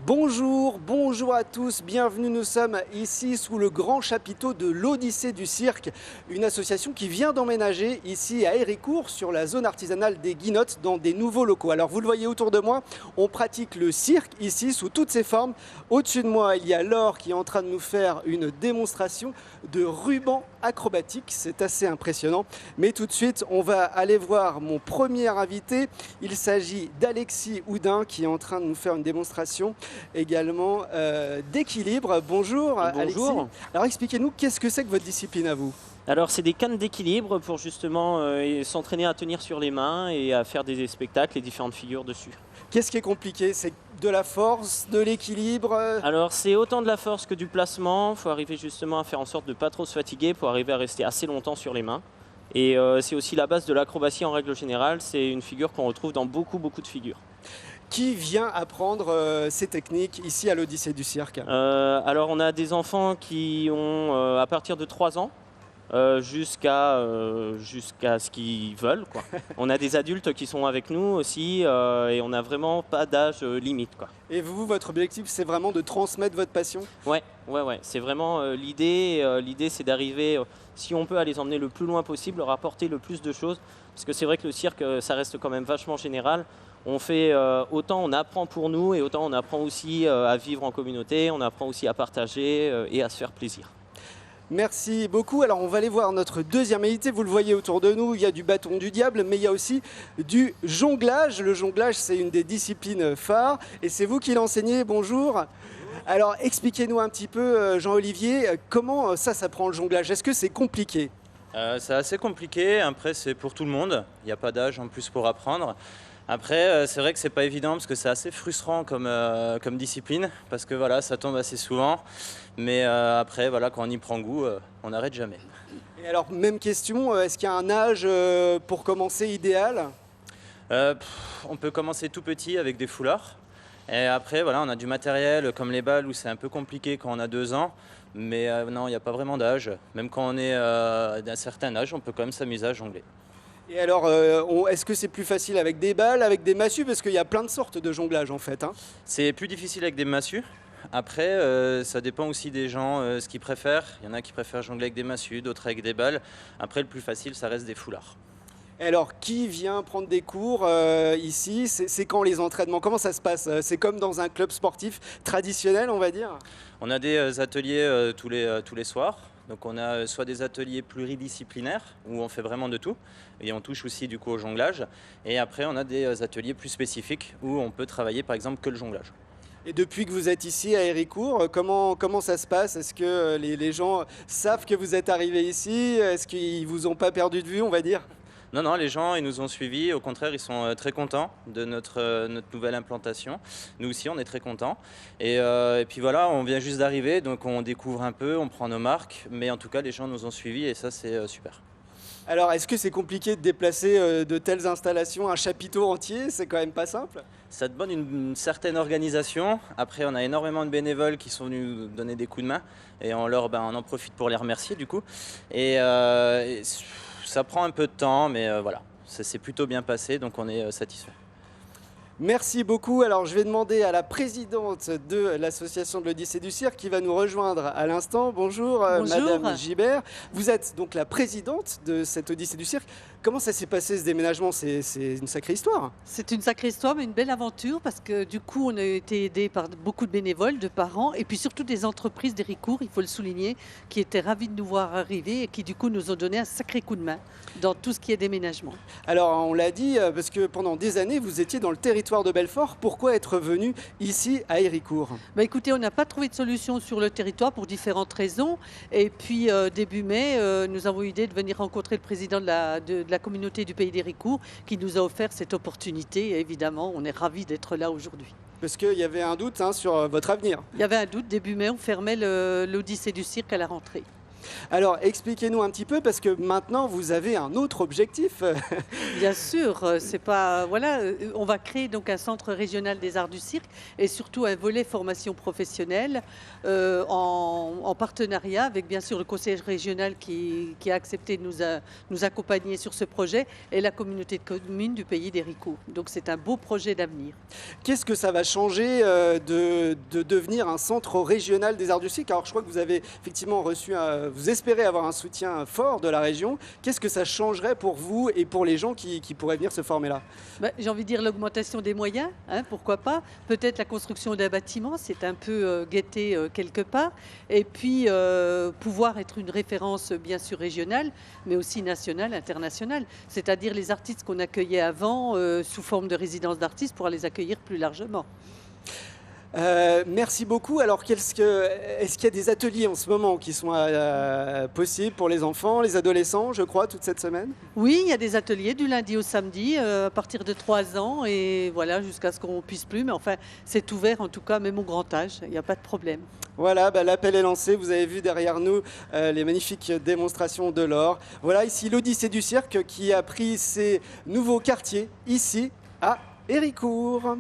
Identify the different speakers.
Speaker 1: Bonjour, bonjour à tous, bienvenue, nous sommes ici sous le grand chapiteau de l'Odyssée du Cirque, une association qui vient d'emménager ici à Héricourt sur la zone artisanale des Guinottes dans des nouveaux locaux. Alors vous le voyez autour de moi, on pratique le cirque ici sous toutes ses formes. Au-dessus de moi, il y a Laure qui est en train de nous faire une démonstration de ruban acrobatique, c'est assez impressionnant. Mais tout de suite, on va aller voir mon premier invité, il s'agit d'Alexis Houdin qui est en train de nous faire une démonstration également d'équilibre. Bonjour, Alexis. Alors expliquez-nous, qu'est-ce que c'est que votre discipline à vous?
Speaker 2: Alors c'est des cannes d'équilibre pour justement s'entraîner à tenir sur les mains et à faire des spectacles et différentes figures dessus.
Speaker 1: Qu'est-ce qui est compliqué? C'est de la force, de l'équilibre?
Speaker 2: Alors c'est autant de la force que du placement, il faut arriver justement à faire en sorte de ne pas trop se fatiguer pour arriver à rester assez longtemps sur les mains. Et c'est aussi la base de l'acrobatie en règle générale, c'est une figure qu'on retrouve dans beaucoup de figures.
Speaker 1: Qui vient apprendre ces techniques ici à l'Odyssée du Cirque?
Speaker 2: Alors on a des enfants qui ont à partir de 3 ans jusqu'à ce qu'ils veulent, quoi. On a des adultes qui sont avec nous aussi et on n'a vraiment pas d'âge limite, quoi.
Speaker 1: Et vous, votre objectif, c'est vraiment de transmettre votre passion?
Speaker 2: Ouais. C'est vraiment l'idée. L'idée, c'est d'arriver, si on peut, à les emmener le plus loin possible, leur apporter le plus de choses. Parce que c'est vrai que le cirque, ça reste quand même vachement général. On fait autant on apprend pour nous et autant on apprend aussi à vivre en communauté, on apprend aussi à partager et à se faire plaisir.
Speaker 1: Merci beaucoup. Alors on va aller voir notre deuxième invité. Vous le voyez autour de nous, il y a du bâton du diable, mais il y a aussi du jonglage. Le jonglage, c'est une des disciplines phares et c'est vous qui l'enseignez. Bonjour. Alors expliquez-nous un petit peu, Jean-Olivier, comment ça s'apprend le jonglage? Est-ce que c'est compliqué?
Speaker 3: C'est assez compliqué, après c'est pour tout le monde, il n'y a pas d'âge en plus pour apprendre. Après c'est vrai que c'est pas évident parce que c'est assez frustrant comme discipline, parce que voilà, ça tombe assez souvent, mais après voilà, quand on y prend goût, on n'arrête jamais.
Speaker 1: Et alors même question, est-ce qu'il y a un âge pour commencer idéal?
Speaker 3: On peut commencer tout petit avec des foulards, et après voilà, on a du matériel comme les balles où c'est un peu compliqué quand on a 2 ans. Mais non, il n'y a pas vraiment d'âge. Même quand on est d'un certain âge, on peut quand même s'amuser à jongler.
Speaker 1: Et alors, est-ce que c'est plus facile avec des balles, avec des massues? Parce qu'il y a plein de sortes de jonglage en fait, hein.
Speaker 3: C'est plus difficile avec des massues. Après, ça dépend aussi des gens, ce qu'ils préfèrent. Il y en a qui préfèrent jongler avec des massues, d'autres avec des balles. Après, le plus facile, ça reste des foulards.
Speaker 1: Et alors, qui vient prendre des cours ici? C'est quand les entraînements? Comment ça se passe? C'est comme dans un club sportif traditionnel, on va dire?
Speaker 3: On a des ateliers tous les soirs. Donc on a soit des ateliers pluridisciplinaires où on fait vraiment de tout et on touche aussi du coup au jonglage. Et après on a des ateliers plus spécifiques où on peut travailler par exemple que le jonglage.
Speaker 1: Et depuis que vous êtes ici à Héricourt, comment ça se passe? Est-ce que les gens savent que vous êtes arrivé ici? Est-ce qu'ils vous ont pas perdu de vue, on va dire?
Speaker 3: Non, les gens, ils nous ont suivis. Au contraire, ils sont très contents de notre nouvelle implantation. Nous aussi, on est très contents. Et puis voilà, on vient juste d'arriver, donc on découvre un peu, on prend nos marques. Mais en tout cas, les gens nous ont suivis et ça, c'est super.
Speaker 1: Alors, est-ce que c'est compliqué de déplacer de telles installations, un chapiteau entier? C'est quand même pas simple.
Speaker 3: Ça demande une certaine organisation. Après, on a énormément de bénévoles qui sont venus nous donner des coups de main. Et on en profite pour les remercier, du coup. Et ça prend un peu de temps, mais voilà, ça s'est plutôt bien passé, donc on est satisfait.
Speaker 1: Merci beaucoup. Alors, je vais demander à la présidente de l'association de l'Odyssée du Cirque qui va nous rejoindre à l'instant. Bonjour,
Speaker 4: Bonjour.
Speaker 1: Madame Gibert. Vous êtes donc la présidente de cette Odyssée du Cirque. Comment ça s'est passé ce déménagement? C'est une sacrée histoire.
Speaker 4: C'est une sacrée histoire, mais une belle aventure parce que du coup, on a été aidés par beaucoup de bénévoles, de parents et puis surtout des entreprises d'Héricourt, il faut le souligner, qui étaient ravis de nous voir arriver et qui du coup nous ont donné un sacré coup de main dans tout ce qui est déménagement.
Speaker 1: Alors, on l'a dit, parce que pendant des années, vous étiez dans le territoire de Belfort. Pourquoi être venu ici à Héricourt?
Speaker 4: Écoutez, on n'a pas trouvé de solution sur le territoire pour différentes raisons. Et puis, début mai, nous avons eu l'idée de venir rencontrer le président de la communauté du Pays d'Héricourt qui nous a offert cette opportunité. Et évidemment, on est ravis d'être là aujourd'hui.
Speaker 1: Parce qu'il y avait un doute sur votre avenir.
Speaker 4: Il y avait un doute, début mai, on fermait l'Odyssée du Cirque à la rentrée.
Speaker 1: Alors, expliquez-nous un petit peu, parce que maintenant, vous avez un autre objectif.
Speaker 4: Bien sûr, c'est pas voilà, on va créer donc un centre régional des arts du cirque et surtout un volet formation professionnelle en partenariat avec bien sûr le conseil régional qui a accepté de nous accompagner sur ce projet et la communauté de communes du pays d'Héricourt. Donc c'est un beau projet d'avenir.
Speaker 1: Qu'est-ce que ça va changer de devenir un centre régional des arts du cirque? Alors, je crois que vous avez effectivement vous espérez avoir un soutien fort de la région. Qu'est-ce que ça changerait pour vous et pour les gens qui pourraient venir se former là?
Speaker 4: J'ai envie de dire l'augmentation des moyens, hein, pourquoi pas. Peut-être la construction d'un bâtiment, c'est un peu guetté quelque part. Et puis pouvoir être une référence bien sûr régionale, mais aussi nationale, internationale. C'est-à-dire les artistes qu'on accueillait avant sous forme de résidence d'artistes pour les accueillir plus largement.
Speaker 1: Merci beaucoup. Alors, est-ce qu'il y a des ateliers en ce moment qui sont possibles pour les enfants, les adolescents, je crois, toute cette semaine?
Speaker 4: Oui, il y a des ateliers du lundi au samedi à partir de 3 ans et voilà, jusqu'à ce qu'on puisse plus. Mais enfin, c'est ouvert en tout cas, même au grand âge, il n'y a pas de problème.
Speaker 1: Voilà, l'appel est lancé. Vous avez vu derrière nous les magnifiques démonstrations de l'or. Voilà, ici l'Odyssée du cirque qui a pris ses nouveaux quartiers ici à Héricourt.